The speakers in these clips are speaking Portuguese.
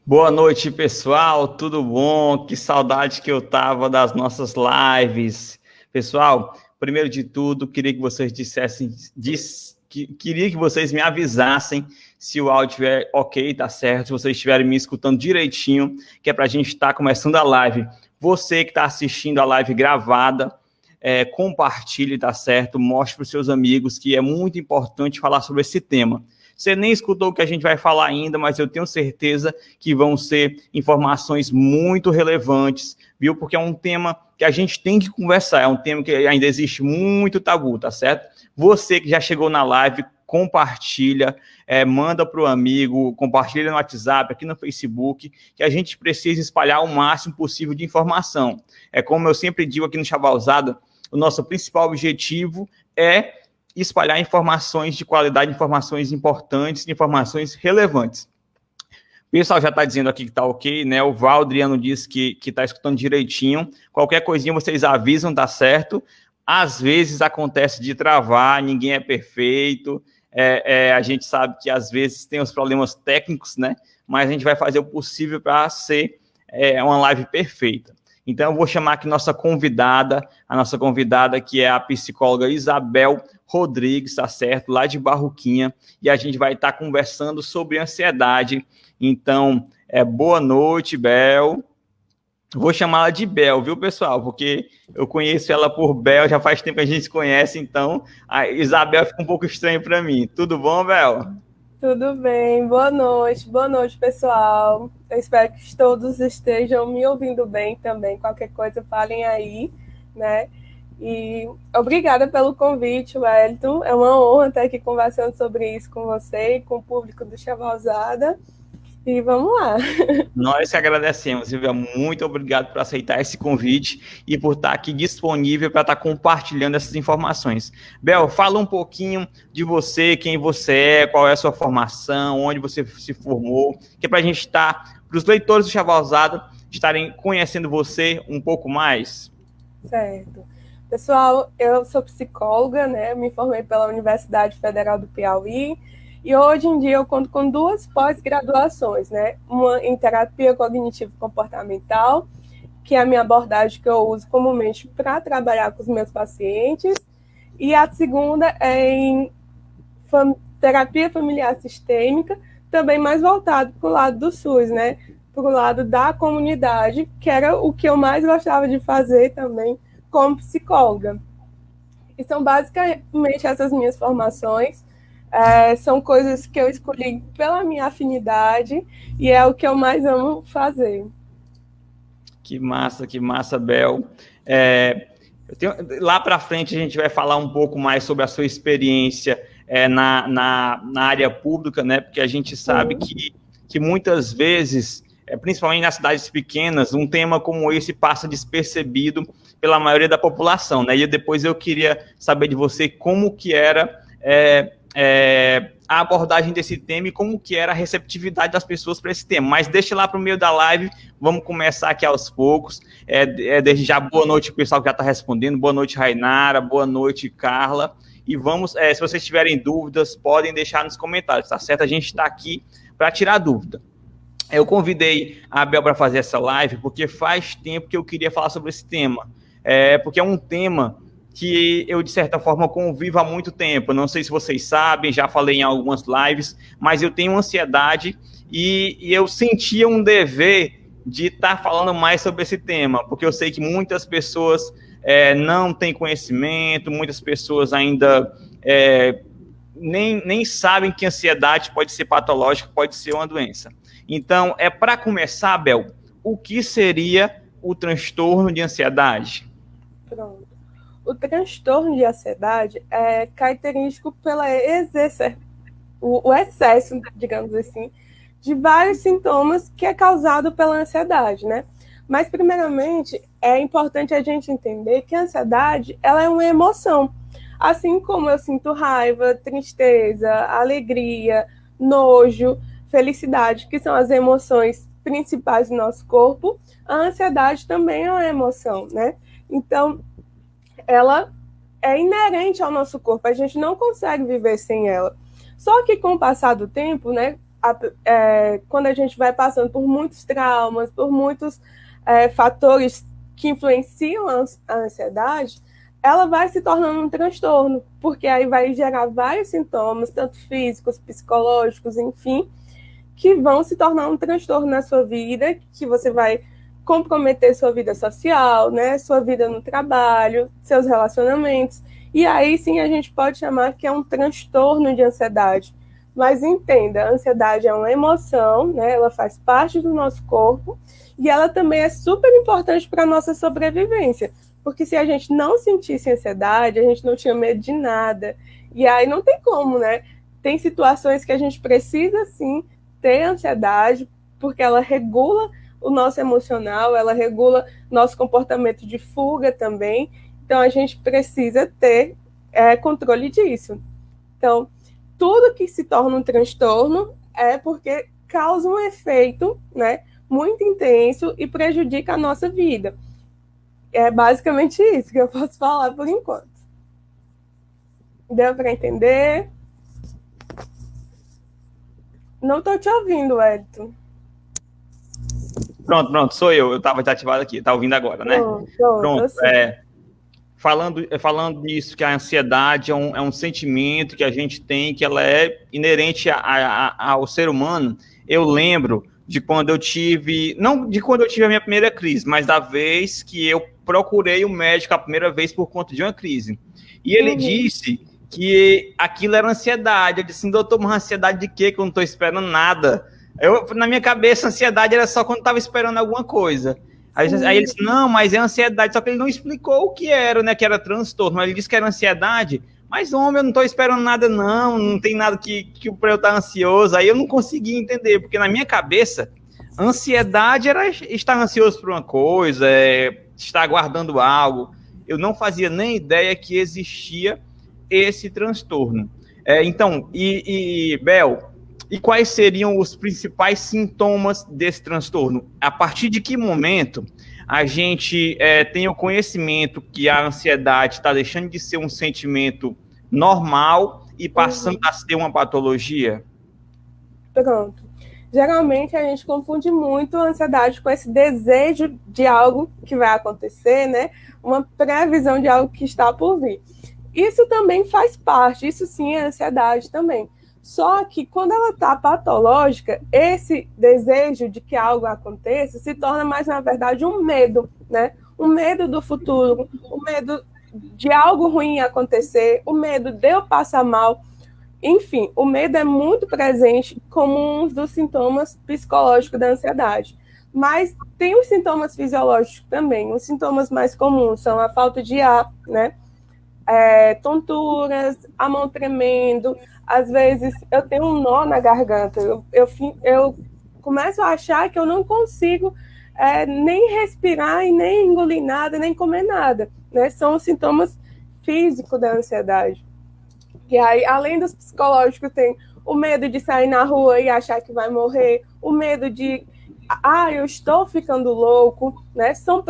Boa noite, pessoal. Tudo bom? Que saudade que eu tava das nossas lives. Pessoal, primeiro de tudo, queria que vocês queria que vocês me avisassem se o áudio estiver ok, tá certo, se vocês estiverem me escutando direitinho, que é para a gente estar começando a live. Você que está assistindo a live gravada, compartilhe, tá certo? Mostre para os seus amigos que é muito importante falar sobre esse tema. Você nem escutou o que a gente vai falar ainda, mas eu tenho certeza que vão ser informações muito relevantes, viu? Porque é um tema que a gente tem que conversar, é um tema que ainda existe muito tabu, tá certo? Você que já chegou na live, compartilha, manda para o amigo, compartilha no WhatsApp, aqui no Facebook, que a gente precisa espalhar o máximo possível de informação. É como eu sempre digo aqui no Chavalzada, o nosso principal objetivo é espalhar informações de qualidade, informações importantes, informações relevantes. O pessoal já está dizendo aqui que está ok, né? O Valdriano disse que está escutando direitinho. Qualquer coisinha vocês avisam, tá certo? Às vezes acontece de travar, ninguém é perfeito. A gente sabe que às vezes tem os problemas técnicos, né? Mas a gente vai fazer o possível para ser uma live perfeita. Então, eu vou chamar aqui a nossa convidada, que é a psicóloga Isabel Rodrigues, tá certo? Lá de Barroquinha, e a gente vai estar conversando sobre ansiedade. Então, boa noite, Bel. Vou chamá-la de Bel, viu, pessoal? Porque eu conheço ela por Bel, já faz tempo que a gente se conhece, então a Isabel fica um pouco estranho para mim. Tudo bom, Bel? Tudo bem, boa noite, pessoal. Eu espero que todos estejam me ouvindo bem também. Qualquer coisa, falem aí, né? E obrigada pelo convite, Wellington. É uma honra estar aqui conversando sobre isso com você e com o público do Chavalzada. E vamos lá. Nós que agradecemos, Silvia. Muito obrigado por aceitar esse convite e por estar aqui disponível para estar compartilhando essas informações. Bel, fala um pouquinho de você, quem você é, qual é a sua formação, onde você se formou, que é para a gente estar, para os leitores do Chavalzado estarem conhecendo você um pouco mais. Certo. Pessoal, eu sou psicóloga, né? Me formei pela Universidade Federal do Piauí e hoje em dia eu conto com duas pós-graduações, né? Uma em terapia cognitivo-comportamental, que é a minha abordagem que eu uso comumente para trabalhar com os meus pacientes, e a segunda é em terapia familiar sistêmica, também mais voltado para o lado do SUS, né? Para o lado da comunidade, que era o que eu mais gostava de fazer também como psicóloga. E são basicamente essas minhas formações. São coisas que eu escolhi pela minha afinidade e é o que eu mais amo fazer. Que massa, Bel. Lá para frente a gente vai falar um pouco mais sobre a sua experiência na área pública, né? Porque a gente sabe que muitas vezes, principalmente nas cidades pequenas, um tema como esse passa despercebido pela maioria da população, né? E depois eu queria saber de você como que era a abordagem desse tema e como que era a receptividade das pessoas para esse tema. Mas deixa lá para o meio da live, vamos começar aqui aos poucos. Desde já, boa noite, pessoal que já está respondendo. Boa noite, Rainara. Boa noite, Carla. E vamos, se vocês tiverem dúvidas, podem deixar nos comentários, tá certo? A gente está aqui para tirar dúvida. Eu convidei a Abel para fazer essa live porque faz tempo que eu queria falar sobre esse tema. Porque é um tema que eu, de certa forma, convivo há muito tempo. Não sei se vocês sabem, já falei em algumas lives, mas eu tenho ansiedade e eu sentia um dever de estar falando mais sobre esse tema, porque eu sei que muitas pessoas não têm conhecimento, muitas pessoas ainda nem sabem que ansiedade pode ser patológica, pode ser uma doença. Então, para começar, Bel, o que seria o transtorno de ansiedade? Pronto. O transtorno de ansiedade é característico pela o excesso, digamos assim, de vários sintomas que é causado pela ansiedade, né? Mas, primeiramente, é importante a gente entender que a ansiedade, ela é uma emoção. Assim como eu sinto raiva, tristeza, alegria, nojo, felicidade, que são as emoções principais do nosso corpo, a ansiedade também é uma emoção, né? Então, ela é inerente ao nosso corpo, a gente não consegue viver sem ela. Só que com o passar do tempo, né, quando a gente vai passando por muitos traumas, por muitos fatores que influenciam a ansiedade, ela vai se tornando um transtorno, porque aí vai gerar vários sintomas, tanto físicos, psicológicos, enfim, que vão se tornar um transtorno na sua vida, que você vai comprometer sua vida social, né, sua vida no trabalho, seus relacionamentos, e aí sim a gente pode chamar que é um transtorno de ansiedade. Mas entenda, a ansiedade é uma emoção, né, ela faz parte do nosso corpo, e ela também é super importante para a nossa sobrevivência, porque se a gente não sentisse ansiedade, a gente não tinha medo de nada, e aí não tem como, né? Tem situações que a gente precisa, sim, ter ansiedade, porque ela regula o nosso emocional, ela regula nosso comportamento de fuga também, então a gente precisa ter controle disso. Então, tudo que se torna um transtorno é porque causa um efeito, né, muito intenso e prejudica a nossa vida. É basicamente isso que eu posso falar por enquanto. Deu para entender? Não estou te ouvindo, Edson. Pronto, sou eu. Eu estava desativado aqui, tá ouvindo agora, né? Pronto. Falando disso, que a ansiedade é um sentimento que a gente tem, que ela é inerente ao ser humano. Eu lembro de quando eu tive, não de quando eu tive a minha primeira crise, mas da vez que eu procurei o médico a primeira vez por conta de uma crise. E ele disse que aquilo era ansiedade. Eu disse, doutor, mas ansiedade de quê? Que eu não estou esperando nada. Na minha cabeça, a ansiedade era só quando estava esperando alguma coisa. Aí ele disse, não, mas é ansiedade. Só que ele não explicou o que era, né? Que era transtorno. Mas ele disse que era ansiedade. Mas, homem, eu não estou esperando nada, não tem nada que para eu estar ansioso. Aí eu não consegui entender, porque na minha cabeça, ansiedade era estar ansioso por uma coisa, estar aguardando algo. Eu não fazia nem ideia que existia esse transtorno. Então, Bel, e quais seriam os principais sintomas desse transtorno? A partir de que momento a gente tem o conhecimento que a ansiedade está deixando de ser um sentimento normal e passando a ser uma patologia? Pronto. Geralmente a gente confunde muito a ansiedade com esse desejo de algo que vai acontecer, né? Uma previsão de algo que está por vir. Isso também faz parte, isso sim é ansiedade também. Só que quando ela está patológica, esse desejo de que algo aconteça se torna mais, na verdade, um medo, né? Um medo do futuro, o medo de algo ruim acontecer, o medo de eu passar mal. Enfim, o medo é muito presente como um dos sintomas psicológicos da ansiedade. Mas tem os sintomas fisiológicos também. Os sintomas mais comuns são a falta de ar, né? Tonturas, a mão tremendo. Às vezes eu tenho um nó na garganta. Eu começo a achar que eu não consigo nem respirar e nem engolir nada, nem comer nada, né? São os sintomas físicos da ansiedade. E aí, além dos psicológicos, tem o medo de sair na rua e achar que vai morrer, o medo de, eu estou ficando louco, né? São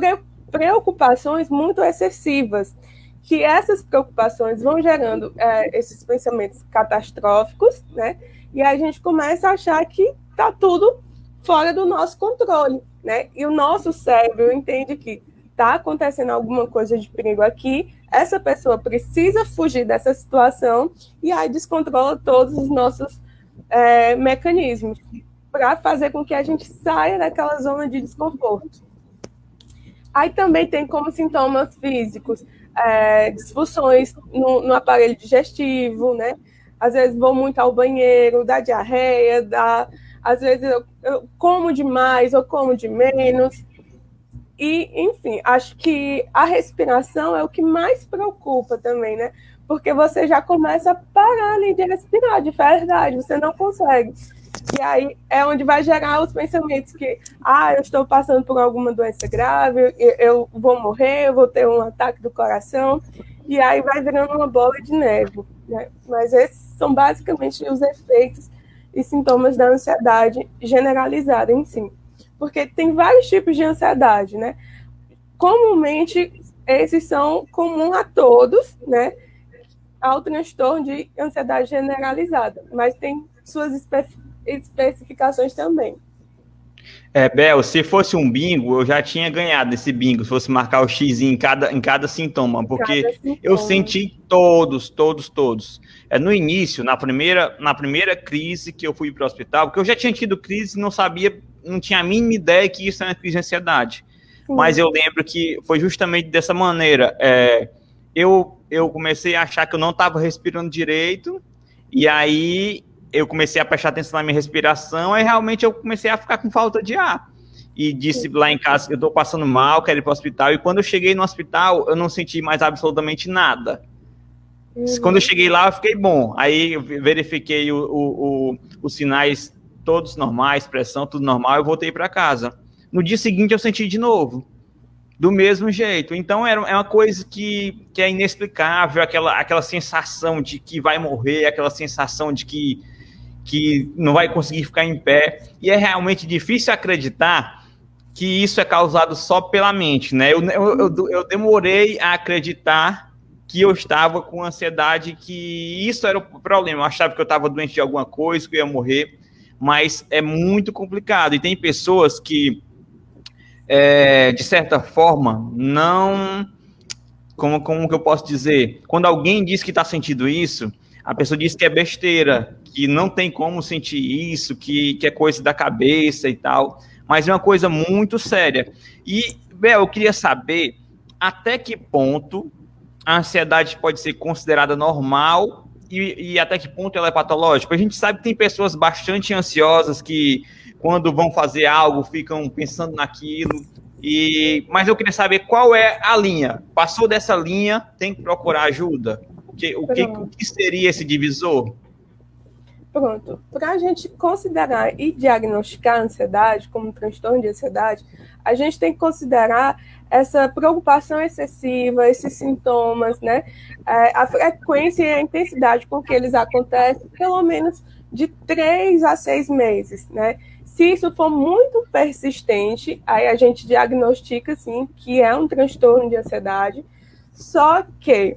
preocupações muito excessivas, que essas preocupações vão gerando esses pensamentos catastróficos, né? E a gente começa a achar que está tudo fora do nosso controle, né? E o nosso cérebro entende que está acontecendo alguma coisa de perigo aqui, essa pessoa precisa fugir dessa situação e aí descontrola todos os nossos mecanismos para fazer com que a gente saia daquela zona de desconforto. Aí também tem como sintomas físicos disfunções no aparelho digestivo, né? Às vezes vou muito ao banheiro, dá diarreia, às vezes eu como demais ou como de menos. E, enfim, acho que a respiração é o que mais preocupa também, né? Porque você já começa a parar ali de respirar, de verdade, você não consegue. E aí é onde vai gerar os pensamentos que, eu estou passando por alguma doença grave, eu vou morrer, eu vou ter um ataque do coração, e aí vai virando uma bola de neve, né? Mas esses são basicamente os efeitos e sintomas da ansiedade generalizada em si. Porque tem vários tipos de ansiedade, né? Comumente, esses são comuns a todos, né? Ao transtorno de ansiedade generalizada, mas tem suas especificações também. Bel, se fosse um bingo, eu já tinha ganhado esse bingo, se fosse marcar o X em cada sintoma, Cada porque eu sintoma. senti todos. No início, na primeira crise que eu fui para o hospital, porque eu já tinha tido crise e não sabia, não tinha a mínima ideia que isso era crise de ansiedade. Mas Sim. eu lembro que foi justamente dessa maneira. Eu comecei a achar que eu não estava respirando direito, e aí eu comecei a prestar atenção na minha respiração, e realmente eu comecei a ficar com falta de ar. E disse lá em casa que eu estou passando mal, quero ir para o hospital. E quando eu cheguei no hospital, eu não senti mais absolutamente nada. Quando eu Uhum. cheguei lá, eu fiquei bom. Aí eu verifiquei os sinais todos normais, pressão, tudo normal, eu voltei para casa. No dia seguinte, eu senti de novo do mesmo jeito. Então, é uma coisa que é inexplicável, aquela sensação de que vai morrer, aquela sensação de que não vai conseguir ficar em pé. E é realmente difícil acreditar que isso é causado só pela mente, né? Eu demorei a acreditar que eu estava com ansiedade, que isso era o problema. Eu achava que eu estava doente de alguma coisa, que eu ia morrer, mas é muito complicado. E tem pessoas que de certa forma, não. Como que eu posso dizer? Quando alguém diz que está sentindo isso, a pessoa diz que é besteira, que não tem como sentir isso, que é coisa da cabeça e tal. Mas é uma coisa muito séria. E, Bel, eu queria saber até que ponto a ansiedade pode ser considerada normal e até que ponto ela é patológica. A gente sabe que tem pessoas bastante ansiosas que, quando vão fazer algo, ficam pensando naquilo. Mas eu queria saber qual é a linha. Passou dessa linha, tem que procurar ajuda. O que seria esse divisor? Pronto. Para a gente considerar e diagnosticar a ansiedade como um transtorno de ansiedade, a gente tem que considerar essa preocupação excessiva, esses sintomas, né? A frequência e a intensidade com que eles acontecem, pelo menos de 3 a 6 meses, né? Se isso for muito persistente, aí a gente diagnostica, sim, que é um transtorno de ansiedade, só que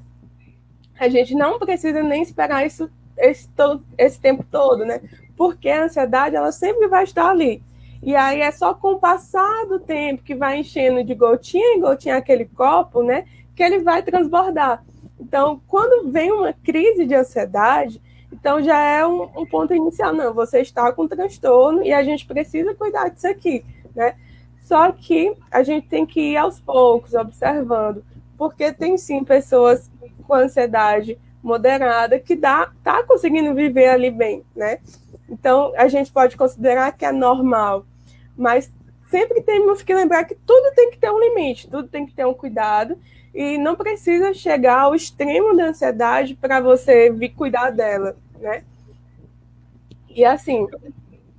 a gente não precisa nem esperar esse tempo todo, né? Porque a ansiedade, ela sempre vai estar ali. E aí é só com o passar do tempo que vai enchendo de gotinha em gotinha aquele copo, né? Que ele vai transbordar. Então, quando vem uma crise de ansiedade, então já é um ponto inicial. Não, você está com transtorno e a gente precisa cuidar disso aqui, né? Só que a gente tem que ir aos poucos, observando. Porque tem sim pessoas com ansiedade moderada que tá conseguindo viver ali bem, né? Então, a gente pode considerar que é normal, mas sempre temos que lembrar que tudo tem que ter um limite, tudo tem que ter um cuidado, e não precisa chegar ao extremo da ansiedade para você vir cuidar dela, né? E assim,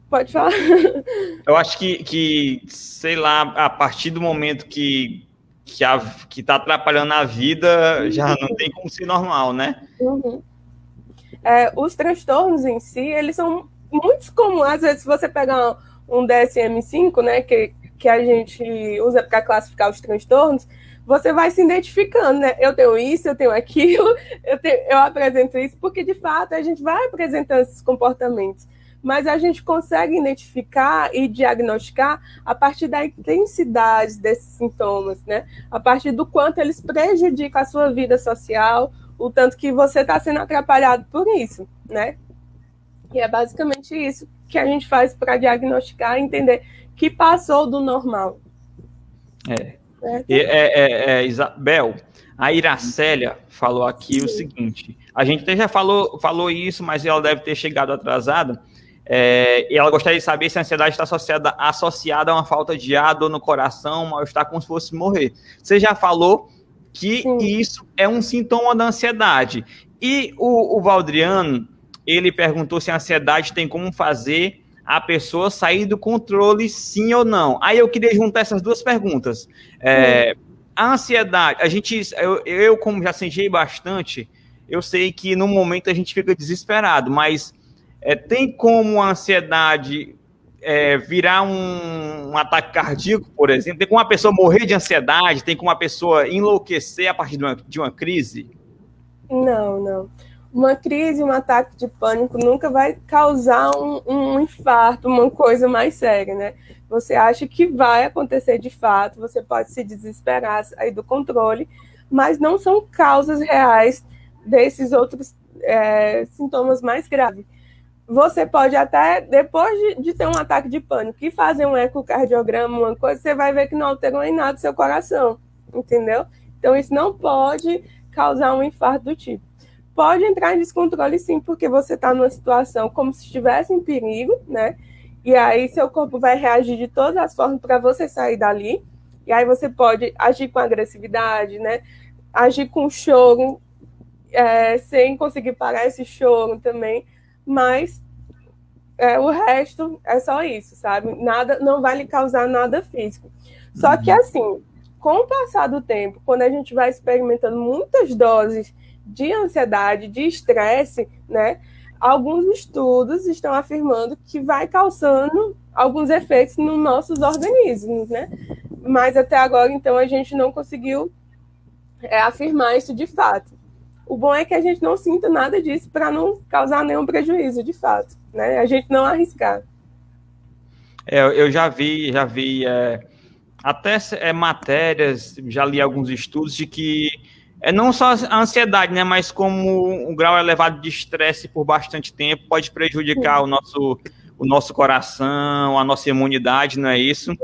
pode falar. Eu acho que sei lá, a partir do momento que está atrapalhando a vida, já não tem como ser normal, né? Uhum. Os transtornos em si, eles são muito comuns. Às vezes, se você pegar um DSM-5, né, que a gente usa para classificar os transtornos, você vai se identificando, né? Eu tenho isso, eu tenho aquilo, eu apresento isso, porque de fato a gente vai apresentando esses comportamentos. Mas a gente consegue identificar e diagnosticar a partir da intensidade desses sintomas, né? A partir do quanto eles prejudicam a sua vida social, o tanto que você está sendo atrapalhado por isso, né? E é basicamente isso que a gente faz para diagnosticar e entender que passou do normal. Isabel, a Iracélia falou aqui o seguinte: a gente até já falou isso, mas ela deve ter chegado atrasada. E ela gostaria de saber se a ansiedade está associada a uma falta de ar, dor no coração, mal-estar, como se fosse morrer. Você já falou que Sim. Isso é um sintoma da ansiedade. E o Valdriano, ele perguntou se a ansiedade tem como fazer a pessoa sair do controle, sim ou não. Aí eu queria juntar essas duas perguntas. A ansiedade, eu como já senti bastante, eu sei que no momento a gente fica desesperado, mas tem como a ansiedade virar um ataque cardíaco, por exemplo? Tem como uma pessoa morrer de ansiedade? Tem como uma pessoa enlouquecer a partir de uma crise? Não. uma crise, um ataque de pânico nunca vai causar um infarto, uma coisa mais séria, né? Você acha que vai acontecer de fato, você pode se desesperar, sair do controle, mas não são causas reais desses outros sintomas mais graves. Você pode até, depois de ter um ataque de pânico e fazer um ecocardiograma, uma coisa, você vai ver que não alterou em nada o seu coração, entendeu? Então, isso não pode causar um infarto do tipo. Pode entrar em descontrole, sim, porque você está numa situação como se estivesse em perigo, né? E aí seu corpo vai reagir de todas as formas para você sair dali. E aí você pode agir com agressividade, né? Agir com choro, sem conseguir parar esse choro também. Mas o resto é só isso, sabe? Nada, não vai lhe causar nada físico. Só que, assim, com o passar do tempo, quando a gente vai experimentando muitas doses de ansiedade, de estresse, né? Alguns estudos estão afirmando que vai causando alguns efeitos nos nossos organismos, né? Mas até agora, então, a gente não conseguiu afirmar isso de fato. O bom é que a gente não sinta nada disso para não causar nenhum prejuízo, de fato, né? A gente não arriscar. Eu já vi até matérias, já li alguns estudos de que não só a ansiedade, né, mas como um grau elevado de estresse por bastante tempo pode prejudicar o nosso coração, a nossa imunidade, não é isso?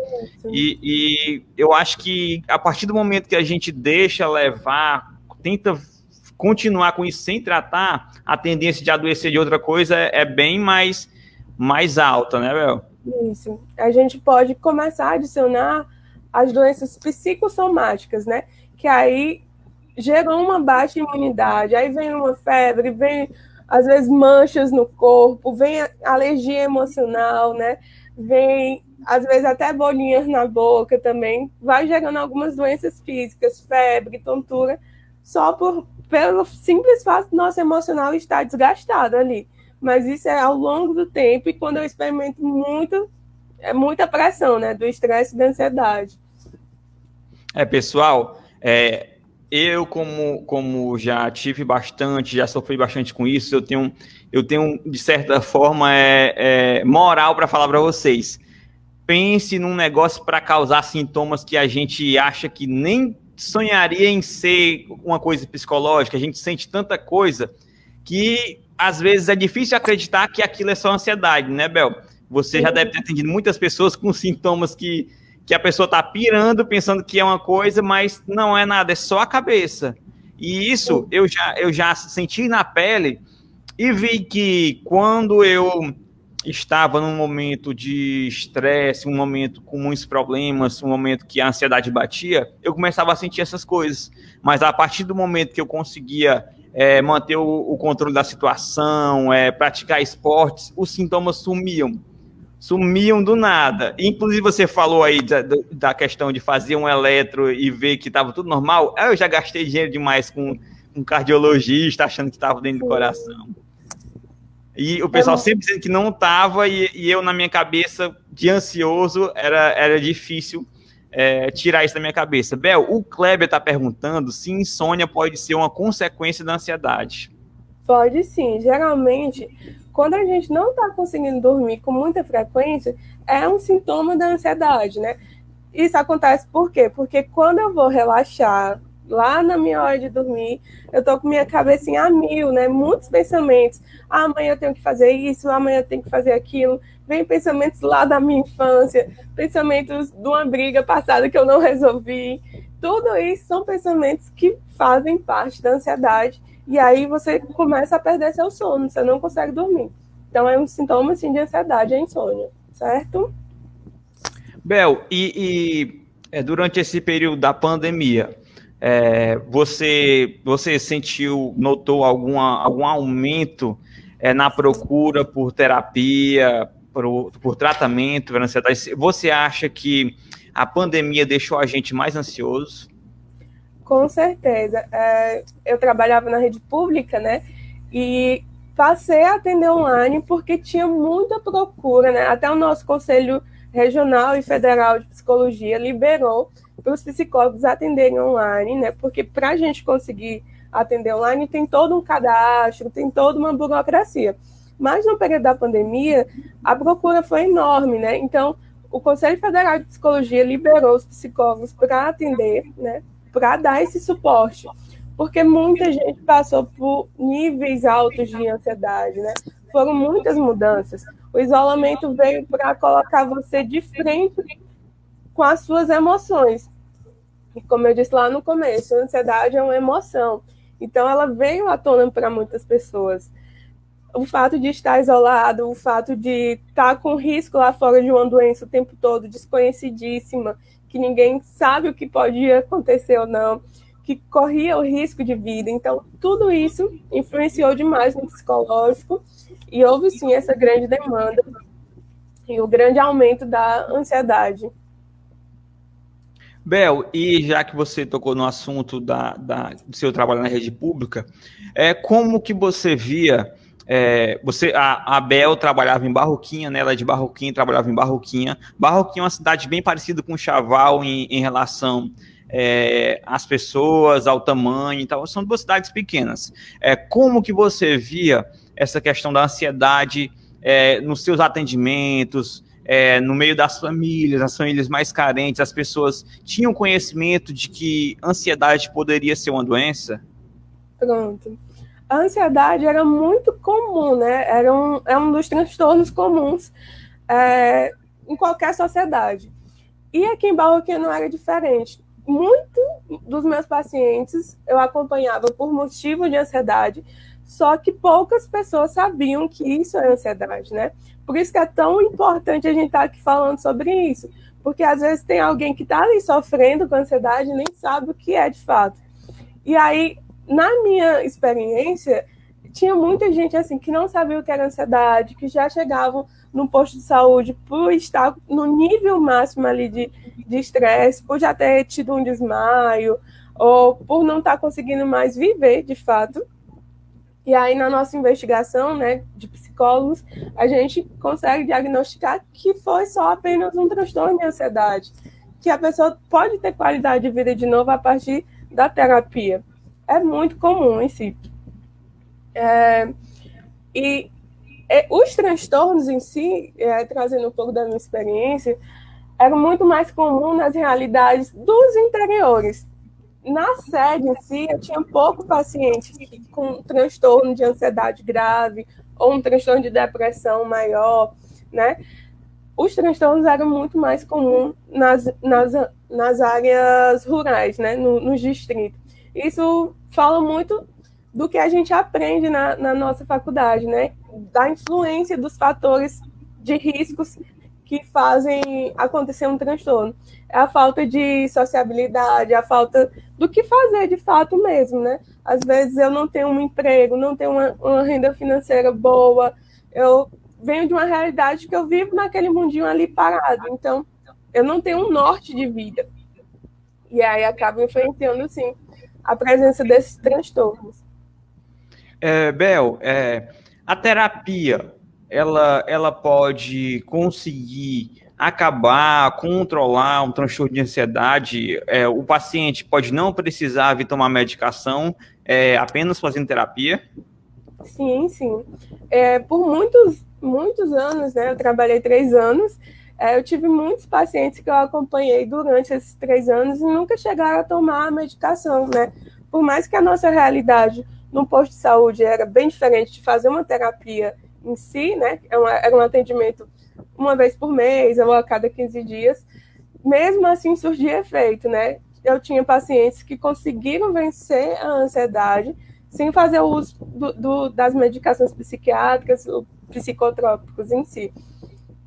E eu acho que a partir do momento que a gente deixa levar, tenta continuar com isso sem tratar, a tendência de adoecer de outra coisa é bem mais alta, né, Bel? Isso. A gente pode começar a adicionar as doenças psicossomáticas, né? Que aí geram uma baixa imunidade, aí vem uma febre, vem, às vezes, manchas no corpo, vem alergia emocional, né? Vem, às vezes, até bolinhas na boca também, vai gerando algumas doenças físicas, febre, tontura, só pelo simples fato do nosso emocional estar desgastado ali. Mas isso é ao longo do tempo e quando eu experimento muita pressão, né? Do estresse e da ansiedade. Pessoal, eu como já tive bastante, já sofri bastante com isso, eu tenho de certa forma, moral para falar para vocês. Pense num negócio para causar sintomas que a gente acha que nem sonharia em ser uma coisa psicológica, a gente sente tanta coisa que às vezes é difícil acreditar que aquilo é só ansiedade, né, Bel? Você já deve ter atendido muitas pessoas com sintomas que a pessoa está pirando, pensando que é uma coisa, mas não é nada, é só a cabeça. E isso eu já senti na pele e vi que quando eu estava num momento de estresse, um momento com muitos problemas, um momento que a ansiedade batia, eu começava a sentir essas coisas. Mas a partir do momento que eu conseguia manter o controle da situação, praticar esportes, os sintomas sumiam do nada. Inclusive você falou aí da questão de fazer um eletro e ver que estava tudo normal. Eu já gastei dinheiro demais com um cardiologista achando que estava dentro do coração. E o pessoal sempre dizendo que não estava, e eu, na minha cabeça, de ansioso, era difícil tirar isso da minha cabeça. Bel, o Kleber está perguntando se insônia pode ser uma consequência da ansiedade. Pode sim. Geralmente, quando a gente não está conseguindo dormir com muita frequência, é um sintoma da ansiedade, né? Isso acontece por quê? Porque quando eu vou relaxar, lá na minha hora de dormir, eu tô com minha cabecinha a mil, né? Muitos pensamentos. Amanhã eu tenho que fazer isso, amanhã eu tenho que fazer aquilo. Vem pensamentos lá da minha infância, pensamentos de uma briga passada que eu não resolvi. Tudo isso são pensamentos que fazem parte da ansiedade. E aí você começa a perder seu sono, você não consegue dormir. Então é um sintoma assim, de ansiedade, a insônia, certo? Bel, durante esse período da pandemia, você notou algum aumento na procura por terapia, por tratamento para ansiedade? Você acha que a pandemia deixou a gente mais ansioso? Com certeza. Eu trabalhava na rede pública, né? E passei a atender online porque tinha muita procura, né? Até o nosso Conselho Regional e Federal de Psicologia liberou para os psicólogos atenderem online, né? Porque para a gente conseguir atender online, tem todo um cadastro, tem toda uma burocracia. Mas no período da pandemia, a procura foi enorme, né? Então, o Conselho Federal de Psicologia liberou os psicólogos para atender, né? Para dar esse suporte, porque muita gente passou por níveis altos de ansiedade, né? Foram muitas mudanças. O isolamento veio para colocar você de frente com as suas emoções. E como eu disse lá no começo, a ansiedade é uma emoção. Então, ela veio à tona para muitas pessoas. O fato de estar isolado, o fato de estar com risco lá fora de uma doença o tempo todo, desconhecidíssima, que ninguém sabe o que pode acontecer ou não, que corria o risco de vida. Então, tudo isso influenciou demais no psicológico e houve, sim, essa grande demanda e o grande aumento da ansiedade. Bel, e já que você tocou no assunto do seu trabalho na rede pública, como que você via... a Bel trabalhava em Barroquinha, né? Ela é de Barroquinha, trabalhava em Barroquinha. Barroquinha é uma cidade bem parecida com Chaval em relação às pessoas, ao tamanho, então são duas cidades pequenas. Como que você via essa questão da ansiedade nos seus atendimentos, no meio das famílias, as famílias mais carentes, as pessoas tinham conhecimento de que ansiedade poderia ser uma doença? Pronto. A ansiedade era muito comum, né? É um dos transtornos comuns em qualquer sociedade. E aqui em Barroquinha não era diferente. Muito dos meus pacientes eu acompanhava por motivo de ansiedade, só que poucas pessoas sabiam que isso é ansiedade, né? Por isso que é tão importante a gente estar aqui falando sobre isso, porque às vezes tem alguém que está ali sofrendo com ansiedade e nem sabe o que é de fato. E aí, na minha experiência, tinha muita gente assim que não sabia o que era ansiedade, que já chegavam no posto de saúde por estar no nível máximo ali de estresse, por já ter tido um desmaio, ou por não estar conseguindo mais viver, de fato. E aí, na nossa investigação, né, de psicólogos, a gente consegue diagnosticar que foi só apenas um transtorno de ansiedade, que a pessoa pode ter qualidade de vida de novo a partir da terapia. É muito comum em si. Os transtornos em si, trazendo um pouco da minha experiência, eram muito mais comuns nas realidades dos interiores. Na sede em si, eu tinha pouco paciente com transtorno de ansiedade grave ou um transtorno de depressão maior, né? Os transtornos eram muito mais comuns nas áreas rurais, né? Nos distritos. Isso fala muito do que a gente aprende na nossa faculdade, né? Da influência dos fatores de riscos que fazem acontecer um transtorno. É a falta de sociabilidade, a falta do que fazer de fato mesmo, né? Às vezes eu não tenho um emprego, não tenho uma renda financeira boa, eu venho de uma realidade que eu vivo naquele mundinho ali parado, então eu não tenho um norte de vida. E aí acaba influenciando, sim, a presença desses transtornos. Bel, a terapia, ela pode conseguir acabar, controlar um transtorno de ansiedade? O paciente pode não precisar vir tomar medicação, apenas fazendo terapia? Sim, sim. Por muitos anos, né? Eu trabalhei 3 anos, eu tive muitos pacientes que eu acompanhei durante esses 3 anos e nunca chegaram a tomar a medicação, né? Por mais que a nossa realidade no posto de saúde era bem diferente de fazer uma terapia em si, né? Era um atendimento uma vez por mês ou a cada 15 dias, mesmo assim surgia efeito, né? Eu tinha pacientes que conseguiram vencer a ansiedade sem fazer o uso das medicações psiquiátricas ou psicotrópicos em si.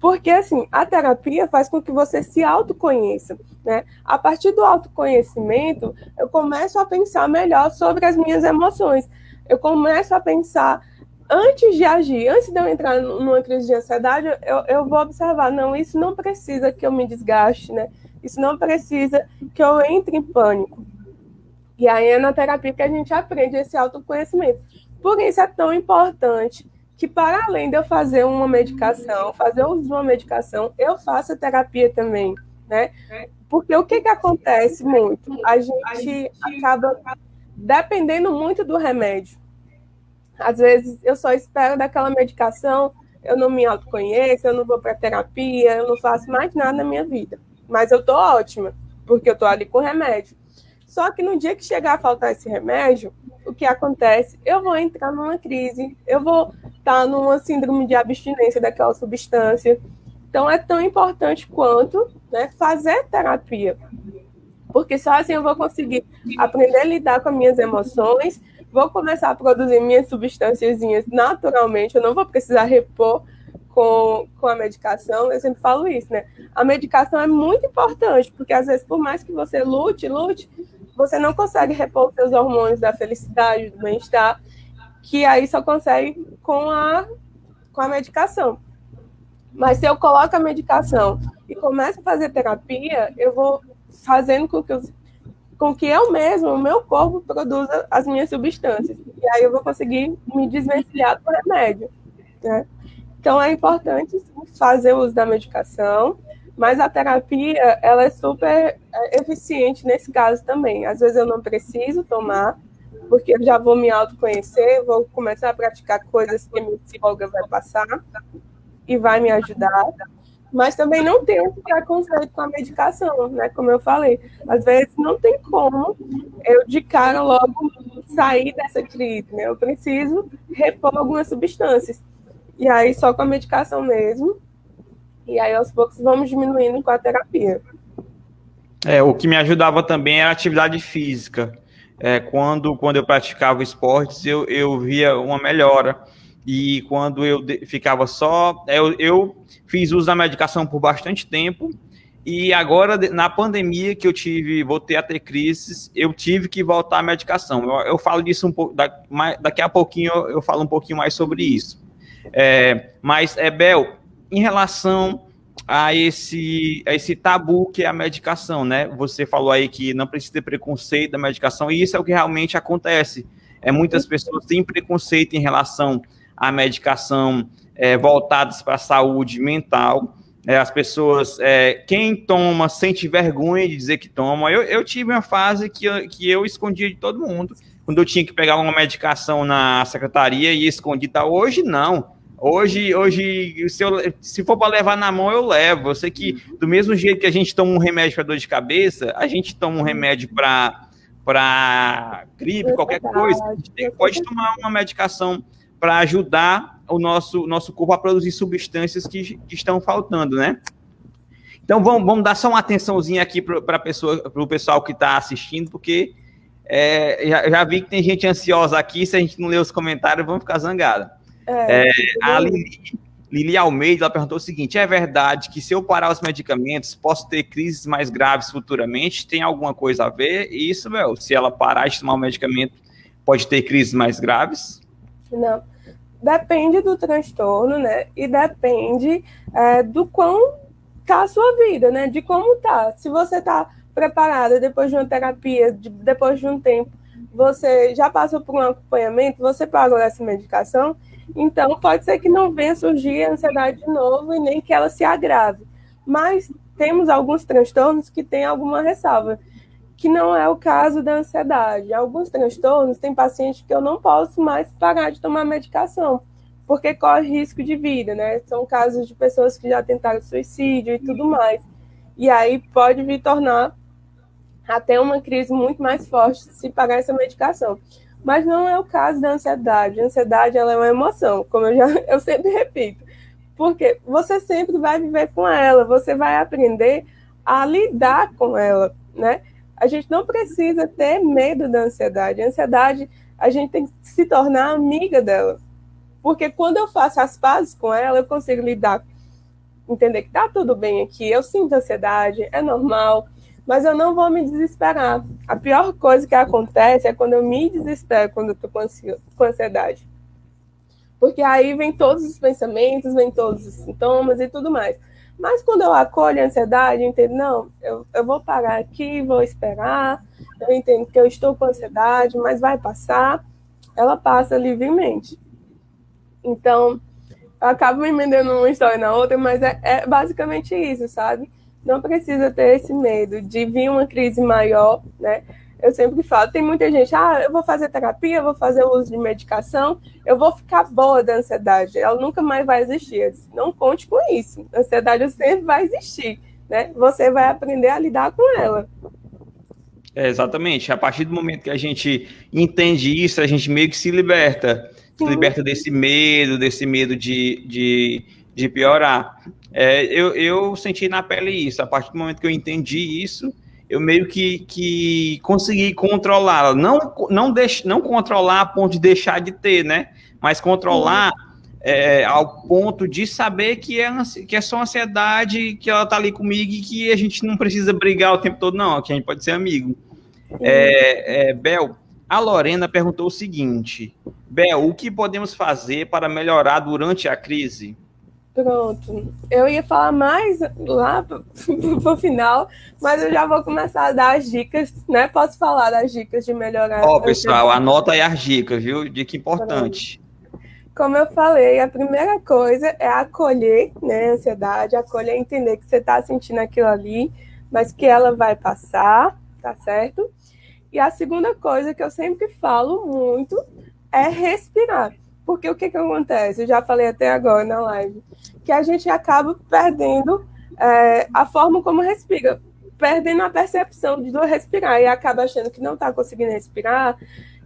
Porque, assim, a terapia faz com que você se autoconheça, né? A partir do autoconhecimento, eu começo a pensar melhor sobre as minhas emoções. Eu começo a pensar, antes de agir, antes de eu entrar numa crise de ansiedade, eu vou observar, não, isso não precisa que eu me desgaste, né? Isso não precisa que eu entre em pânico. E aí é na terapia que a gente aprende esse autoconhecimento. Por isso é tão importante que, para além de eu fazer uma medicação, fazer uso de uma medicação, eu faço a terapia também, né? Porque o que acontece muito? A gente acaba dependendo muito do remédio. Às vezes eu só espero daquela medicação, eu não me autoconheço, eu não vou para terapia, eu não faço mais nada na minha vida. Mas eu tô ótima, porque eu tô ali com remédio. Só que no dia que chegar a faltar esse remédio, o que acontece? Eu vou entrar numa crise, eu vou estar numa síndrome de abstinência daquela substância. Então é tão importante quanto, né, fazer terapia. Porque só assim eu vou conseguir aprender a lidar com as minhas emoções, vou começar a produzir minhas substâncias naturalmente, eu não vou precisar repor com a medicação. Eu sempre falo isso, né? A medicação é muito importante, porque às vezes, por mais que você lute, você não consegue repor os seus hormônios da felicidade, do bem-estar, que aí só consegue com a medicação. Mas se eu coloco a medicação e começo a fazer terapia, eu vou fazendo com que eu mesmo, o meu corpo, produza as minhas substâncias. E aí eu vou conseguir me desvencilhar do remédio, né? Então é importante fazer o uso da medicação, mas a terapia, ela é super eficiente nesse caso também. Às vezes eu não preciso tomar, porque eu já vou me autoconhecer, vou começar a praticar coisas que a minha psicóloga vai passar e vai me ajudar. Mas também não tem esse preconceito com a medicação, né? Como eu falei, às vezes não tem como eu de cara logo sair dessa crise, né? Eu preciso repor algumas substâncias. E aí só com a medicação mesmo. E aí aos poucos vamos diminuindo com a terapia. O que me ajudava também era a atividade física. Quando eu praticava esportes, eu via uma melhora. E quando eu ficava só, eu fiz uso da medicação por bastante tempo. E agora, na pandemia que voltei a ter crises, eu tive que voltar à medicação. Eu falo disso um pouco, daqui a pouquinho eu falo um pouquinho mais sobre isso. Mas, Bel, em relação a esse tabu que é a medicação, né? Você falou aí que não precisa ter preconceito da medicação, e isso é o que realmente acontece. Muitas pessoas têm preconceito em relação à medicação voltadas para a saúde mental. As pessoas, quem toma, sente vergonha de dizer que toma. Eu tive uma fase que eu escondia de todo mundo. Quando eu tinha que pegar uma medicação na secretaria e escondi, tá? Hoje não. Hoje se for para levar na mão, eu levo. Eu sei que do mesmo jeito que a gente toma um remédio para dor de cabeça, a gente toma um remédio para gripe, qualquer coisa. A gente pode tomar uma medicação para ajudar o nosso corpo a produzir substâncias que estão faltando, né? Então, vamos dar só uma atençãozinha aqui para o pessoal que está assistindo, porque já vi que tem gente ansiosa aqui. Se a gente não ler os comentários, vamos ficar zangados. A Lili Almeida, ela perguntou o seguinte: é verdade que se eu parar os medicamentos, posso ter crises mais graves futuramente? Tem alguma coisa a ver? Isso, se ela parar de tomar o medicamento, pode ter crises mais graves? Não. Depende do transtorno, né? E depende do quão tá a sua vida, né? De como tá. Se você tá preparada depois de uma terapia, depois de um tempo, você já passou por um acompanhamento, você pagou essa medicação, então pode ser que não venha surgir a ansiedade de novo e nem que ela se agrave. Mas temos alguns transtornos que têm alguma ressalva, que não é o caso da ansiedade. Alguns transtornos, tem pacientes que eu não posso mais parar de tomar medicação, porque corre risco de vida, né? São casos de pessoas que já tentaram suicídio e tudo mais. E aí pode vir tornar até uma crise muito mais forte se parar essa medicação. Mas não é o caso da ansiedade. A ansiedade, ela é uma emoção, como eu sempre repito. Porque você sempre vai viver com ela, você vai aprender a lidar com ela, né? A gente não precisa ter medo da ansiedade. A ansiedade, a gente tem que se tornar amiga dela. Porque quando eu faço as pazes com ela, eu consigo lidar, entender que tá tudo bem aqui, eu sinto ansiedade, é normal, mas eu não vou me desesperar. A pior coisa que acontece é quando eu me desespero, quando eu tô com ansiedade. Porque aí vem todos os pensamentos, vem todos os sintomas e tudo mais. Mas quando eu acolho a ansiedade, eu entendo, não, eu vou parar aqui, vou esperar, eu entendo que eu estou com ansiedade, mas vai passar, ela passa livremente. Então, eu acabo me emendando uma história na outra, mas é basicamente isso, sabe? Não precisa ter esse medo de vir uma crise maior, né? Eu sempre falo, tem muita gente, eu vou fazer terapia, eu vou fazer o uso de medicação, eu vou ficar boa da ansiedade, ela nunca mais vai existir. Eu disse, não conte com isso, a ansiedade sempre vai existir, né? Você vai aprender a lidar com ela. Exatamente. A partir do momento que a gente entende isso, a gente meio que se liberta. Se liberta desse medo de piorar. Eu senti na pele isso. A partir do momento que eu entendi isso, eu meio que consegui controlar. Não controlar a ponto de deixar de ter, né? Mas controlar ao ponto de saber que é só ansiedade, que ela tá ali comigo e que a gente não precisa brigar o tempo todo, não, que a gente pode ser amigo. Bel, a Lorena perguntou o seguinte: Bel, o que podemos fazer para melhorar durante a crise? Pronto. Eu ia falar mais lá pro final, mas eu já vou começar a dar as dicas, né? Posso falar das dicas de melhorar? Pessoal, anota aí as dicas, viu? Dica importante. Como eu falei, a primeira coisa é acolher, né, a ansiedade, acolher, entender que você está sentindo aquilo ali, mas que ela vai passar, tá certo? E a segunda coisa que eu sempre falo muito é respirar. Porque o que acontece? Eu já falei até agora na live, que a gente acaba perdendo a forma como respira, perdendo a percepção de respirar e acaba achando que não está conseguindo respirar,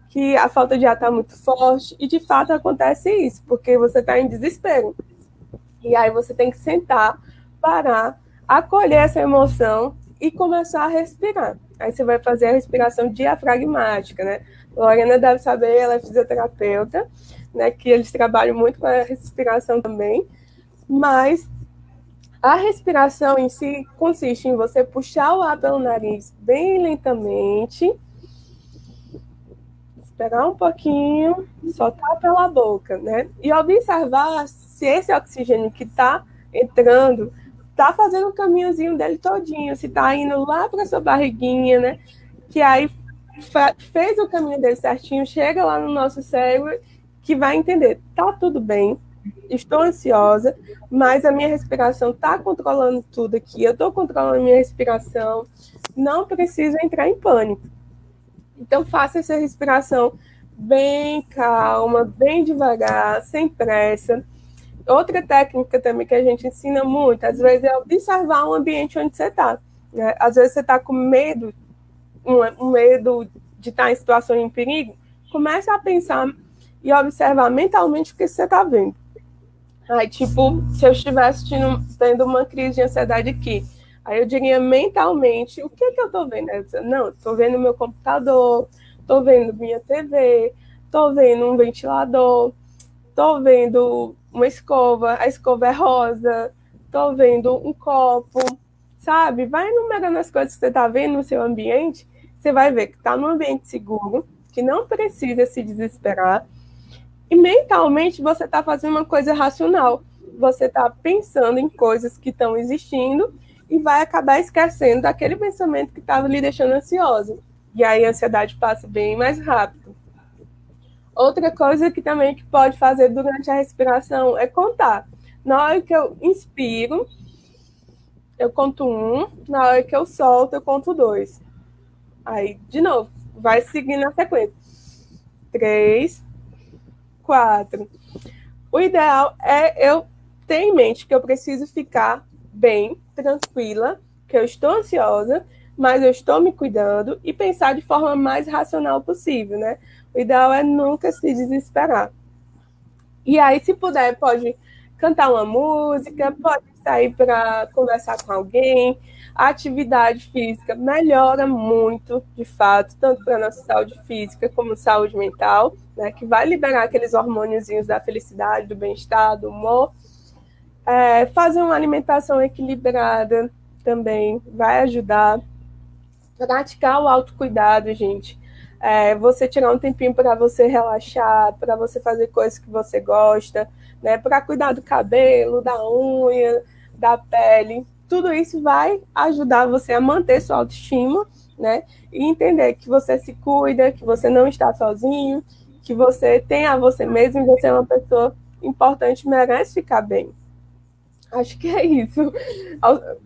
que a falta de ar está muito forte, e de fato acontece isso, porque você está em desespero. E aí você tem que sentar, parar, acolher essa emoção e começar a respirar. Aí você vai fazer a respiração diafragmática, né? Lorena deve saber, ela é fisioterapeuta, né? Que eles trabalham muito com a respiração também, mas a respiração em si consiste em você puxar o ar pelo nariz bem lentamente, esperar um pouquinho, soltar pela boca, né? E observar se esse oxigênio que está entrando está fazendo o caminhozinho dele todinho, se está indo lá para sua barriguinha, né? Que aí fez o caminho dele certinho, chega lá no nosso cérebro, que vai entender, tá tudo bem, estou ansiosa, mas a minha respiração está controlando tudo aqui, eu estou controlando a minha respiração, não preciso entrar em pânico. Então, faça essa respiração bem calma, bem devagar, sem pressa. Outra técnica também que a gente ensina muito, às vezes, é observar o ambiente onde você está. Né? Às vezes você está com medo, um medo de estar em situação de perigo, comece a pensar e observar mentalmente o que você está vendo. Aí, tipo, se eu estivesse tendo uma crise de ansiedade aqui, aí eu diria mentalmente, o que eu estou vendo? Não, estou vendo meu computador, estou vendo minha TV, estou vendo um ventilador, estou vendo uma escova, a escova é rosa, estou vendo um copo, sabe? Vai enumerando as coisas que você está vendo no seu ambiente, você vai ver que está num ambiente seguro, que não precisa se desesperar, e mentalmente você está fazendo uma coisa racional, você está pensando em coisas que estão existindo, e vai acabar esquecendo daquele pensamento que estava lhe deixando ansioso. E aí a ansiedade passa bem mais rápido. Outra coisa que também que pode fazer durante a respiração é contar. Na hora que eu inspiro, eu conto 1. Na hora que eu solto, eu conto 2. Aí, de novo, vai seguindo a sequência. 3, 4. O ideal é eu ter em mente que eu preciso ficar bem, tranquila, que eu estou ansiosa, mas eu estou me cuidando e pensar de forma mais racional possível, né? O ideal é nunca se desesperar. E aí, se puder, pode cantar uma música, pode sair para conversar com alguém. A atividade física melhora muito, de fato, tanto para a nossa saúde física como saúde mental, né? Que vai liberar aqueles hormôniozinhos da felicidade, do bem-estar, do humor. Fazer uma alimentação equilibrada também vai ajudar. Praticar o autocuidado, gente. Você tirar um tempinho para você relaxar, para você fazer coisas que você gosta, né? Para cuidar do cabelo, da unha, da pele. Tudo isso vai ajudar você a manter sua autoestima, né? E entender que você se cuida, que você não está sozinho, que você tem a você mesmo e você é uma pessoa importante, merece ficar bem. Acho que é isso.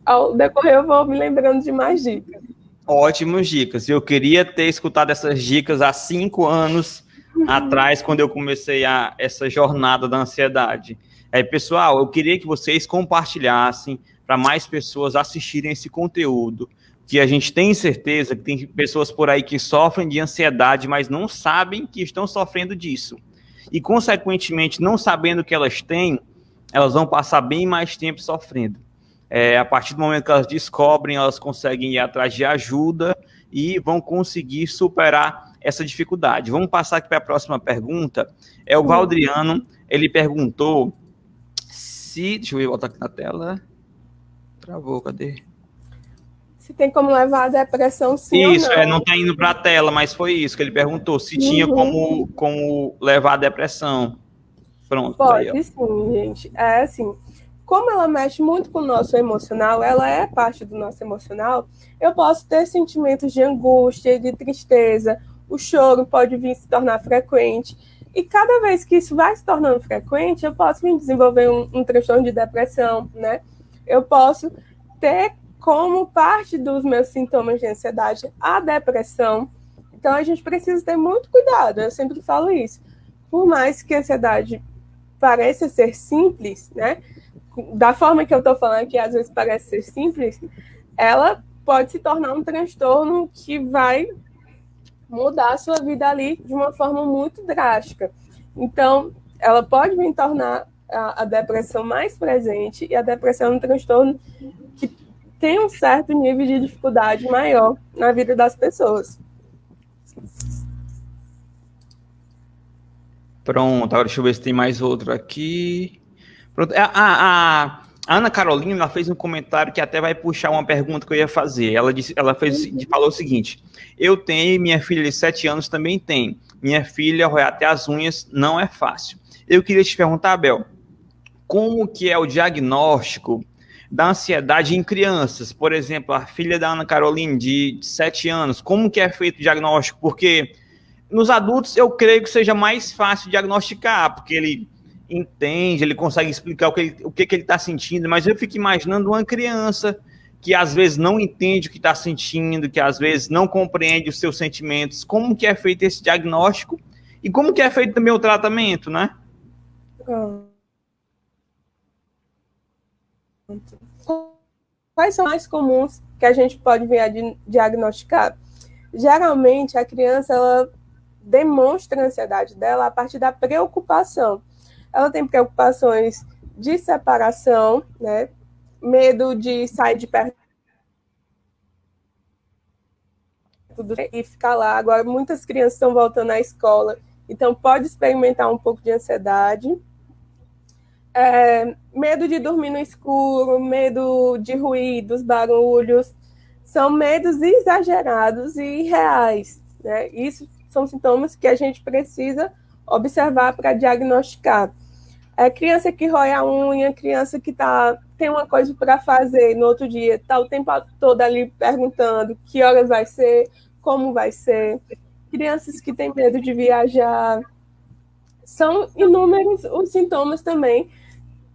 Ao decorrer, eu vou me lembrando de mais dicas. Ótimas dicas. Eu queria ter escutado essas dicas há 5 anos atrás, quando eu comecei essa jornada da ansiedade. Pessoal, eu queria que vocês compartilhassem para mais pessoas assistirem esse conteúdo, que a gente tem certeza que tem pessoas por aí que sofrem de ansiedade, mas não sabem que estão sofrendo disso. E, consequentemente, não sabendo que elas têm, elas vão passar bem mais tempo sofrendo. A partir do momento que elas descobrem, elas conseguem ir atrás de ajuda e vão conseguir superar essa dificuldade. Vamos passar aqui para a próxima pergunta. O Valdriano, ele perguntou se... Deixa eu ver, voltar aqui na tela. Travou, cadê? Se tem como levar a depressão, sim. Isso, não está indo para a tela, mas foi isso que ele perguntou, se tinha como levar a depressão. Pronto. Pode, aí, sim, gente. Assim, como ela mexe muito com o nosso emocional, ela é parte do nosso emocional, eu posso ter sentimentos de angústia, de tristeza, o choro pode vir se tornar frequente, e cada vez que isso vai se tornando frequente, eu posso vir desenvolver um transtorno de depressão, né? Eu posso ter como parte dos meus sintomas de ansiedade a depressão. Então, a gente precisa ter muito cuidado, eu sempre falo isso. Por mais que a ansiedade pareça ser simples, né? Da forma que eu estou falando aqui, às vezes parece ser simples, ela pode se tornar um transtorno que vai mudar a sua vida ali de uma forma muito drástica. Então, ela pode vir tornar a depressão mais presente, e a depressão é um transtorno que tem um certo nível de dificuldade maior na vida das pessoas. Pronto, agora deixa eu ver se tem mais outro aqui. Pronto. A Ana Carolina, ela fez um comentário que até vai puxar uma pergunta que eu ia fazer. Falou o seguinte: eu tenho, minha filha de 7 anos também tem. Minha filha roer até as unhas não é fácil. Eu queria te perguntar, Abel, como que é o diagnóstico da ansiedade em crianças? Por exemplo, a filha da Ana Carolina, de 7 anos, como que é feito o diagnóstico? Porque nos adultos eu creio que seja mais fácil diagnosticar, porque ele entende, ele consegue explicar o que ele está sentindo, mas eu fico imaginando uma criança que às vezes não entende o que está sentindo, que às vezes não compreende os seus sentimentos. Como que é feito esse diagnóstico e como que é feito também o tratamento, né? Quais são mais comuns que a gente pode vir a diagnosticar? Geralmente, a criança ela demonstra a ansiedade dela a partir da preocupação. Ela tem preocupações de separação, né? Medo de sair de perto e ficar lá. Agora, muitas crianças estão voltando à escola, então pode experimentar um pouco de ansiedade. Medo de dormir no escuro, medo de ruídos, barulhos, são medos exagerados e irreais, né? Isso são sintomas que a gente precisa observar para diagnosticar. Criança que rói a unha, criança que tem uma coisa para fazer no outro dia, está o tempo todo ali perguntando que horas vai ser, como vai ser. Crianças que têm medo de viajar. São inúmeros os sintomas também.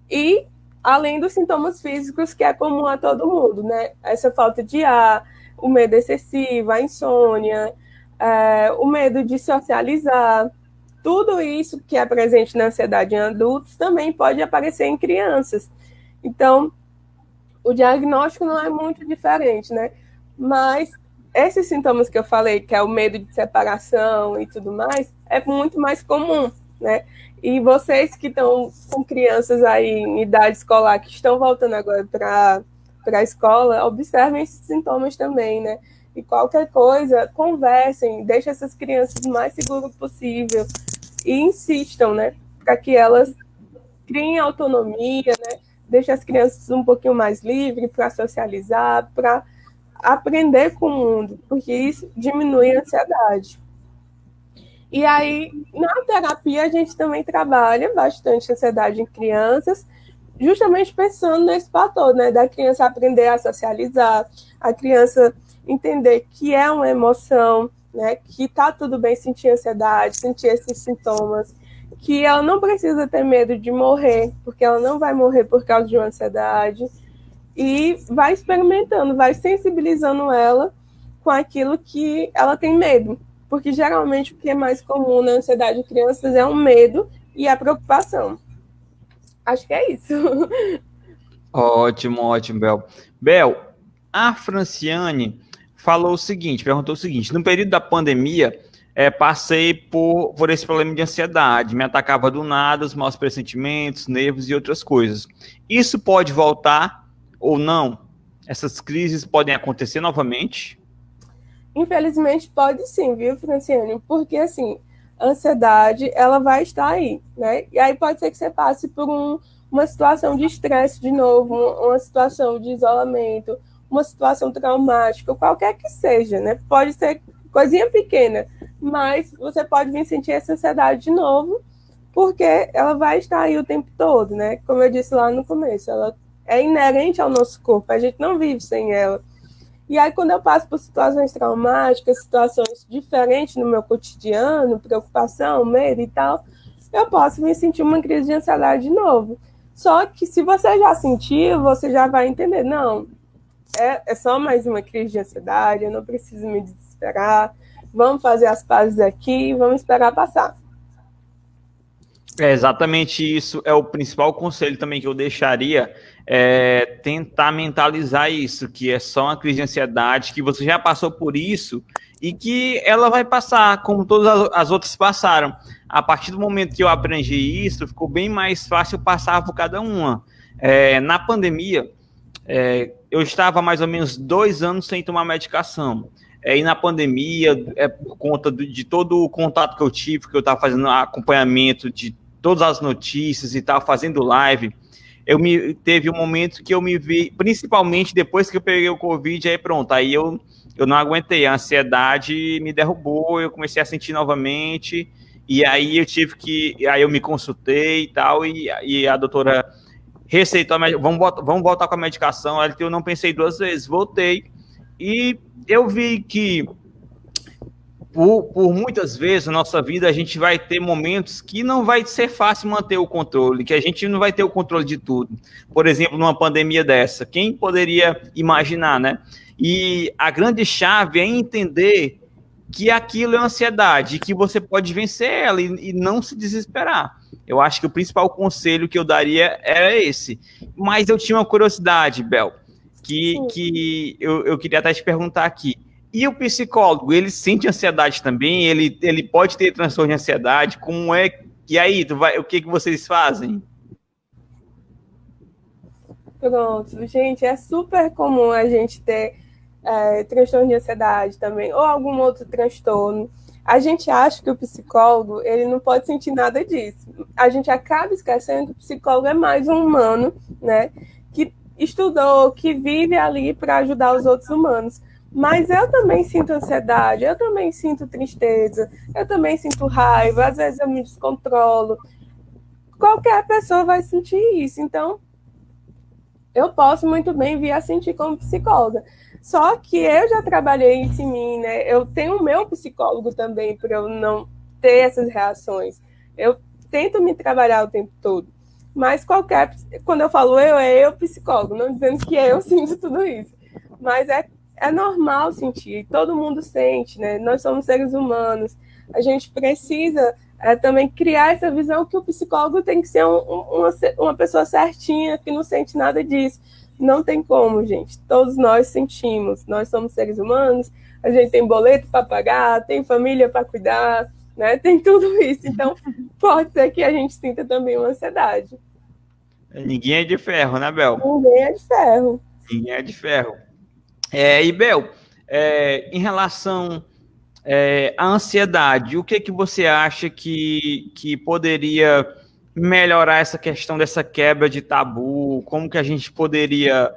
E além dos sintomas físicos, que é comum a todo mundo, né? Essa falta de ar, o medo excessivo, a insônia, o medo de socializar. Tudo isso que é presente na ansiedade em adultos também pode aparecer em crianças. Então, o diagnóstico não é muito diferente, né? Mas esses sintomas que eu falei, que é o medo de separação e tudo mais, é muito mais comum, né? E vocês que estão com crianças aí em idade escolar, que estão voltando agora para a escola, observem esses sintomas também, né? E qualquer coisa, conversem, deixem essas crianças o mais seguras possível e insistam, né? Para que elas criem autonomia, né? Deixem as crianças um pouquinho mais livres para socializar, para aprender com o mundo, porque isso diminui a ansiedade. E aí, na terapia, a gente também trabalha bastante ansiedade em crianças, justamente pensando nesse fator, né? Da criança aprender a socializar, a criança entender que é uma emoção, né? Que tá tudo bem sentir ansiedade, sentir esses sintomas, que ela não precisa ter medo de morrer, porque ela não vai morrer por causa de uma ansiedade, e vai experimentando, vai sensibilizando ela com aquilo que ela tem medo. Porque geralmente o que é mais comum na ansiedade de crianças é o medo e a preocupação. Acho que é isso. Ótimo, ótimo, Bel. Bel, a Franciane falou o seguinte, perguntou o seguinte: no período da pandemia, passei por esse problema de ansiedade, me atacava do nada, os maus pressentimentos, nervos e outras coisas. Isso pode voltar ou não? Essas crises podem acontecer novamente? Infelizmente pode sim, viu, Franciane? Porque assim, a ansiedade, ela vai estar aí, né? E aí pode ser que você passe por uma situação de estresse de novo, uma situação de isolamento, uma situação traumática, qualquer que seja, né? Pode ser coisinha pequena, mas você pode vir sentir essa ansiedade de novo, porque ela vai estar aí o tempo todo, né? Como eu disse lá no começo, ela é inerente ao nosso corpo, a gente não vive sem ela. E aí, quando eu passo por situações traumáticas, situações diferentes no meu cotidiano, preocupação, medo e tal, eu posso me sentir uma crise de ansiedade de novo. Só que se você já sentiu, você já vai entender, não, é só mais uma crise de ansiedade, eu não preciso me desesperar, vamos fazer as pazes aqui, vamos esperar passar. É exatamente isso, é o principal conselho também que eu deixaria, tentar mentalizar isso, que é só uma crise de ansiedade, que você já passou por isso e que ela vai passar, como todas as outras passaram. A partir do momento que eu aprendi isso, ficou bem mais fácil passar por cada uma. Na pandemia, eu estava mais ou menos 2 anos sem tomar medicação. E na pandemia, por conta de todo o contato que eu tive, que eu estava fazendo acompanhamento de todas as notícias e tal, fazendo live, teve um momento que eu me vi, principalmente depois que eu peguei o Covid, aí pronto, aí eu não aguentei, a ansiedade me derrubou, eu comecei a sentir novamente, e aí aí eu me consultei e tal, e a doutora receitou, vamos voltar com a medicação, eu não pensei 2 vezes, voltei, e eu vi que por muitas vezes na nossa vida a gente vai ter momentos que não vai ser fácil manter o controle, que a gente não vai ter o controle de tudo. Por exemplo, numa pandemia dessa, quem poderia imaginar, né? E a grande chave é entender que aquilo é ansiedade, que você pode vencer ela e não se desesperar. Eu acho que o principal conselho que eu daria era esse. Mas eu tinha uma curiosidade, Bel, que eu queria até te perguntar aqui. E o psicólogo, ele sente ansiedade também? Ele pode ter transtorno de ansiedade? Como é? E aí, o que vocês fazem? Pronto, gente, é super comum a gente ter transtorno de ansiedade também, ou algum outro transtorno. A gente acha que o psicólogo, ele não pode sentir nada disso. A gente acaba esquecendo que o psicólogo é mais um humano, né, que estudou, que vive ali para ajudar os outros humanos. Mas eu também sinto ansiedade, eu também sinto tristeza, eu também sinto raiva, às vezes eu me descontrolo. Qualquer pessoa vai sentir isso, então eu posso muito bem vir a sentir como psicóloga. Só que eu já trabalhei isso em mim, né? Eu tenho o meu psicólogo também para eu não ter essas reações. Eu tento me trabalhar o tempo todo. Mas quando eu falo é eu psicólogo, não dizendo que eu sinto tudo isso. Mas é normal sentir, todo mundo sente, né? Nós somos seres humanos. A gente precisa também criar essa visão que o psicólogo tem que ser uma pessoa certinha, que não sente nada disso. Não tem como, gente. Todos nós sentimos. Nós somos seres humanos, a gente tem boleto para pagar, tem família para cuidar, né? Tem tudo isso. Então, pode ser que a gente sinta também uma ansiedade. Ninguém é de ferro, né, Bel? Ninguém é de ferro. Ninguém é de ferro. E, Bel, em relação à ansiedade, o que você acha que poderia melhorar essa questão dessa quebra de tabu? Como que a gente poderia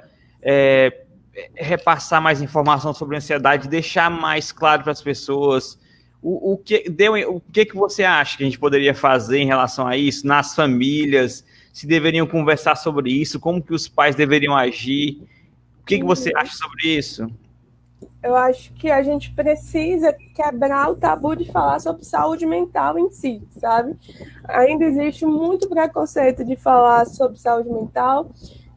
repassar mais informação sobre a ansiedade, deixar mais claro para as pessoas? O que você acha que a gente poderia fazer em relação a isso, nas famílias? Se deveriam conversar sobre isso? Como que os pais deveriam agir? O que você acha sobre isso? Eu acho que a gente precisa quebrar o tabu de falar sobre saúde mental em si, sabe? Ainda existe muito preconceito de falar sobre saúde mental,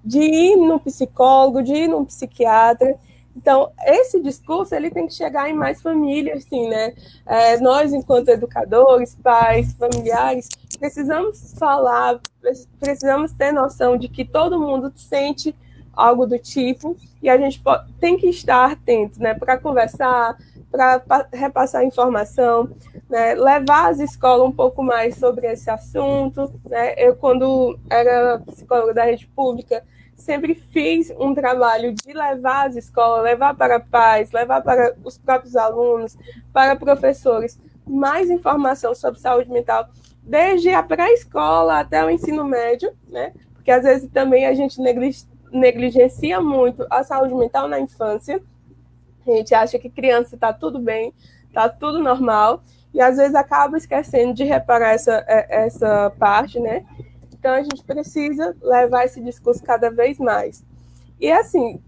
de ir no psicólogo, de ir no psiquiatra, Então, esse discurso ele tem que chegar em mais famílias, assim, né? Nós, enquanto educadores, pais, familiares, precisamos falar, precisamos ter noção de que todo mundo sente algo do tipo e a gente tem que estar atento, né? Para conversar, para repassar informação, né? Levar as escolas um pouco mais sobre esse assunto, né? Eu, quando era psicóloga da rede pública, sempre fiz um trabalho de levar às escolas, levar para pais, levar para os próprios alunos, para professores, mais informação sobre saúde mental, desde a pré-escola até o ensino médio, né? Porque às vezes também a gente negligencia muito a saúde mental na infância. A gente acha que criança está tudo bem, está tudo normal, e às vezes acaba esquecendo de reparar essa parte, né? Então, a gente precisa levar esse discurso cada vez mais. E, assim,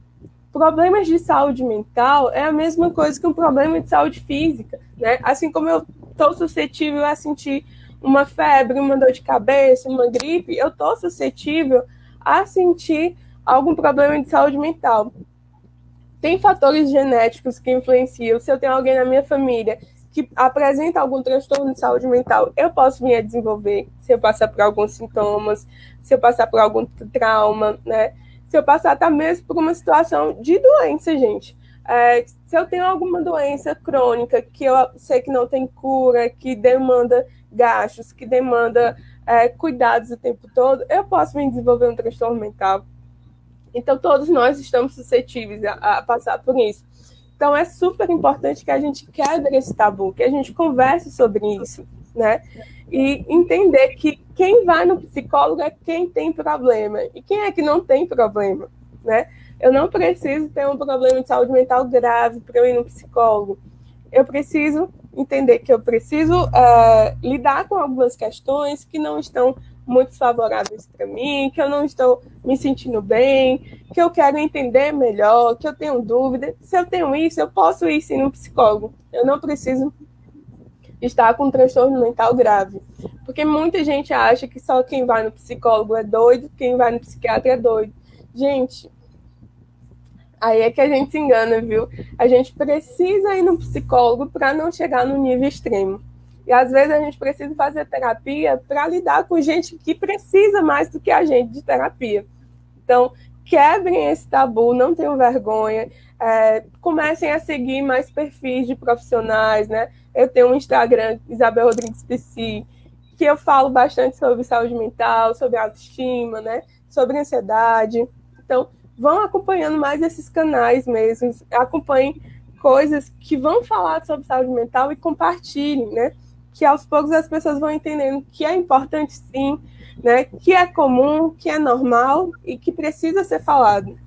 problemas de saúde mental é a mesma coisa que um problema de saúde física, né? Assim como eu estou suscetível a sentir uma febre, uma dor de cabeça, uma gripe, eu estou suscetível a sentir algum problema de saúde mental. Tem fatores genéticos que influenciam. Se eu tenho alguém na minha família que apresenta algum transtorno de saúde mental, eu posso vir a desenvolver, se eu passar por alguns sintomas, se eu passar por algum trauma, né? Se eu passar até mesmo por uma situação de doença, gente. Se eu tenho alguma doença crônica que eu sei que não tem cura, que demanda gastos, que demanda cuidados o tempo todo, eu posso vir desenvolver um transtorno mental. Então, todos nós estamos suscetíveis a passar por isso. Então, é super importante que a gente quebre esse tabu, que a gente converse sobre isso, né? E entender que quem vai no psicólogo é quem tem problema. E quem é que não tem problema, né? Eu não preciso ter um problema de saúde mental grave para eu ir no psicólogo. Eu preciso entender que eu preciso lidar com algumas questões que não estão muito favoráveis para mim, que eu não estou me sentindo bem, que eu quero entender melhor, que eu tenho dúvida. Se eu tenho isso, eu posso ir sim no psicólogo. Eu não preciso estar com um transtorno mental grave. Porque muita gente acha que só quem vai no psicólogo é doido, quem vai no psiquiatra é doido. Gente, aí é que a gente se engana, viu? A gente precisa ir no psicólogo para não chegar no nível extremo. E às vezes a gente precisa fazer terapia para lidar com gente que precisa mais do que a gente de terapia. Então, quebrem esse tabu, não tenham vergonha, comecem a seguir mais perfis de profissionais, né? Eu tenho um Instagram, Isabel Rodrigues Psi, que eu falo bastante sobre saúde mental, sobre autoestima, né? Sobre ansiedade. Então, vão acompanhando mais esses canais mesmo, acompanhem coisas que vão falar sobre saúde mental e compartilhem, né? Que aos poucos as pessoas vão entendendo que é importante sim, né? Que é comum, que é normal e que precisa ser falado.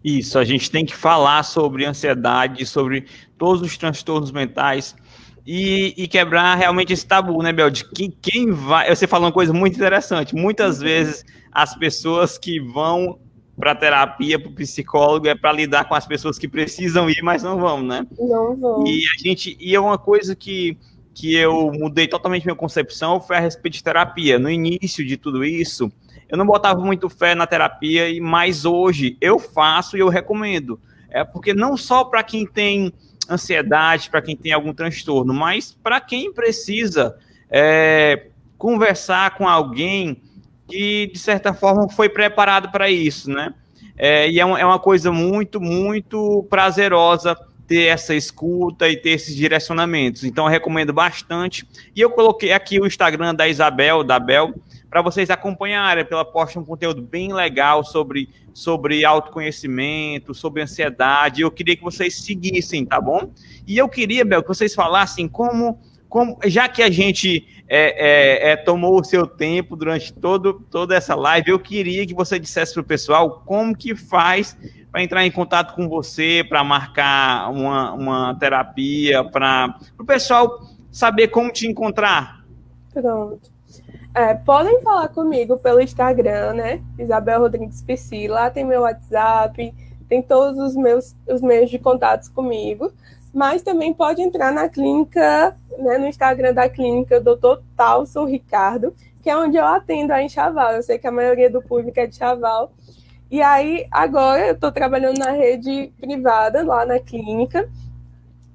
Isso, a gente tem que falar sobre ansiedade, sobre todos os transtornos mentais e quebrar realmente esse tabu, né, Bel? De quem vai. Você falou uma coisa muito interessante. Muitas vezes as pessoas que vão para terapia, para o psicólogo, é para lidar com as pessoas que precisam ir, mas não vão, né? Não vão. E é uma coisa que eu mudei totalmente minha concepção foi a respeito de terapia. No início de tudo isso, eu não botava muito fé na terapia, mas hoje eu faço e eu recomendo. Porque não só para quem tem ansiedade, para quem tem algum transtorno, mas para quem precisa conversar com alguém que, de certa forma, foi preparado para isso, né? E é uma coisa muito, muito prazerosa ter essa escuta e ter esses direcionamentos. Então, eu recomendo bastante. E eu coloquei aqui o Instagram da Isabel, da Bel, para vocês acompanharem, porque ela posta um conteúdo bem legal sobre autoconhecimento, sobre ansiedade. Eu queria que vocês seguissem, tá bom? E eu queria, Bel, que vocês falassem como já que a gente tomou o seu tempo durante toda essa live, eu queria que você dissesse para o pessoal como que faz para entrar em contato com você, para marcar uma terapia, para o pessoal saber como te encontrar. Pronto. Podem falar comigo pelo Instagram, né? Isabel Rodrigues Psi. Lá tem meu WhatsApp, tem todos os meios de contatos comigo. Mas também pode entrar na clínica, né, no Instagram da clínica Dr. Talson Ricardo, que é onde eu atendo em Chaval. Eu sei que a maioria do público é de Chaval. E aí, agora, eu estou trabalhando na rede privada, lá na clínica.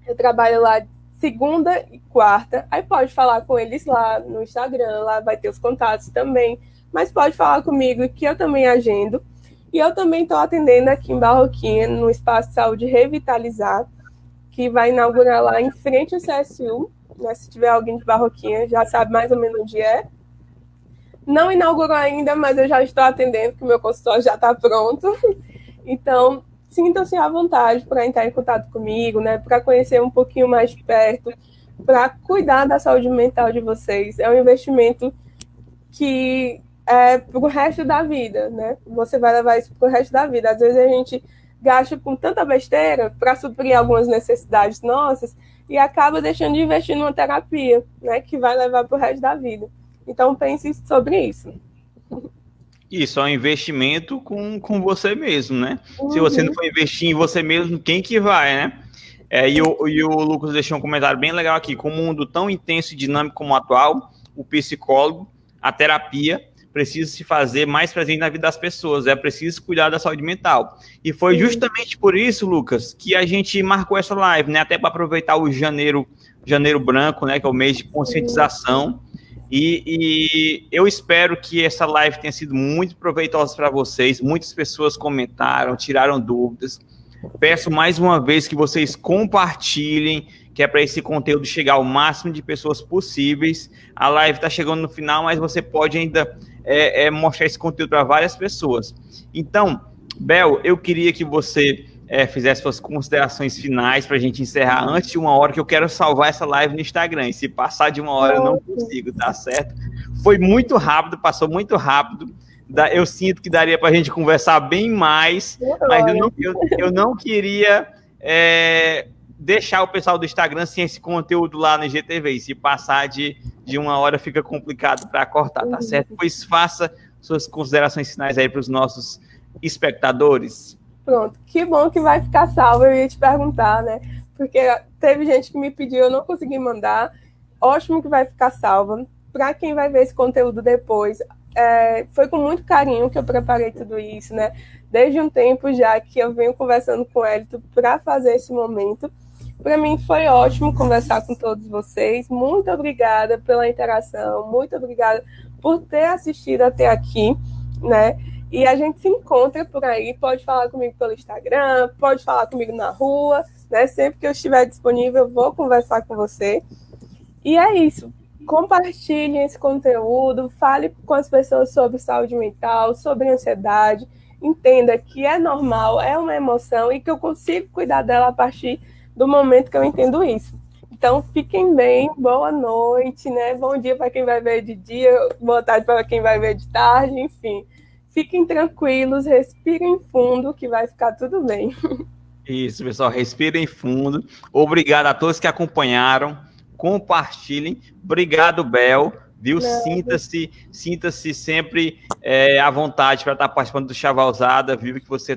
Eu trabalho lá segunda e quarta. Aí pode falar com eles lá no Instagram, lá vai ter os contatos também. Mas pode falar comigo que eu também agendo. E eu também estou atendendo aqui em Barroquinha, no Espaço de Saúde Revitalizar, que vai inaugurar lá em frente ao CSU. Né? Se tiver alguém de Barroquinha, já sabe mais ou menos onde é. Não inaugurou ainda, mas eu já estou atendendo, porque o meu consultório já está pronto. Então, sintam-se à vontade para entrar em contato comigo, né? Para conhecer um pouquinho mais de perto, para cuidar da saúde mental de vocês. É um investimento que é para o resto da vida, né? Você vai levar isso para o resto da vida. Às vezes a gente gasta com tanta besteira para suprir algumas necessidades nossas e acaba deixando de investir numa terapia, né? Que vai levar para o resto da vida. Então, pense sobre isso. Isso é um investimento com você mesmo, né? Se você não Uhum. for investir em você mesmo, quem que vai, né? E o Lucas deixou um comentário bem legal aqui. Com um mundo tão intenso e dinâmico como o atual, o psicólogo, a terapia, precisa se fazer mais presente na vida das pessoas. É preciso cuidar da saúde mental. E foi justamente por isso, Lucas, que a gente marcou essa live, né? Até para aproveitar o janeiro branco, né? Que é o mês de conscientização. E eu espero que essa live tenha sido muito proveitosa para vocês. Muitas pessoas comentaram, tiraram dúvidas. Peço mais uma vez que vocês compartilhem, que é para esse conteúdo chegar ao máximo de pessoas possíveis. A live está chegando no final, mas você pode ainda mostrar esse conteúdo para várias pessoas. Então, Bel, eu queria que você fizesse suas considerações finais para a gente encerrar antes de 1 hora, que eu quero salvar essa live no Instagram. E se passar de 1 hora, eu não consigo, tá certo? Foi muito rápido, passou muito rápido. Eu sinto que daria para a gente conversar bem mais, mas eu não queria deixar o pessoal do Instagram sem esse conteúdo lá no IGTV. E se passar de 1 hora, fica complicado para cortar, tá certo? Pois faça suas considerações finais aí para os nossos espectadores. Pronto, que bom que vai ficar salvo, eu ia te perguntar, né? Porque teve gente que me pediu, eu não consegui mandar. Ótimo que vai ficar salva. Para quem vai ver esse conteúdo depois, foi com muito carinho que eu preparei tudo isso, né? Desde um tempo já que eu venho conversando com o Hélito para fazer esse momento. Para mim foi ótimo conversar com todos vocês. Muito obrigada pela interação, muito obrigada por ter assistido até aqui, né? E a gente se encontra por aí, pode falar comigo pelo Instagram, pode falar comigo na rua, né? Sempre que eu estiver disponível, eu vou conversar com você. E é isso. Compartilhem esse conteúdo, fale com as pessoas sobre saúde mental, sobre ansiedade. Entenda que é normal, é uma emoção e que eu consigo cuidar dela a partir do momento que eu entendo isso. Então, fiquem bem, boa noite, né? Bom dia para quem vai ver de dia, boa tarde para quem vai ver de tarde, enfim. Fiquem tranquilos, respirem fundo, que vai ficar tudo bem. Isso, pessoal, respirem fundo. Obrigado a todos que acompanharam. Compartilhem. Obrigado, Bel. Viu? Sinta-se sempre à vontade para estar participando do Chavalzada. Viu que você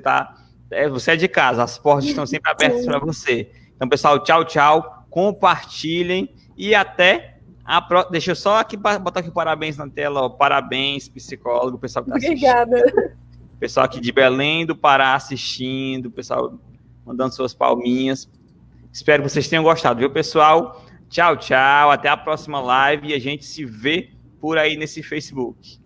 você é de casa, as portas estão sempre abertas para você. Então, pessoal, tchau, tchau. Compartilhem e até a próxima. Deixa eu só botar aqui parabéns na tela. Ó. Parabéns, psicólogo, pessoal que está assistindo. Obrigada. Pessoal aqui de Belém do Pará assistindo, pessoal mandando suas palminhas. Espero que vocês tenham gostado, viu, pessoal? Tchau, tchau. Até a próxima live e a gente se vê por aí nesse Facebook.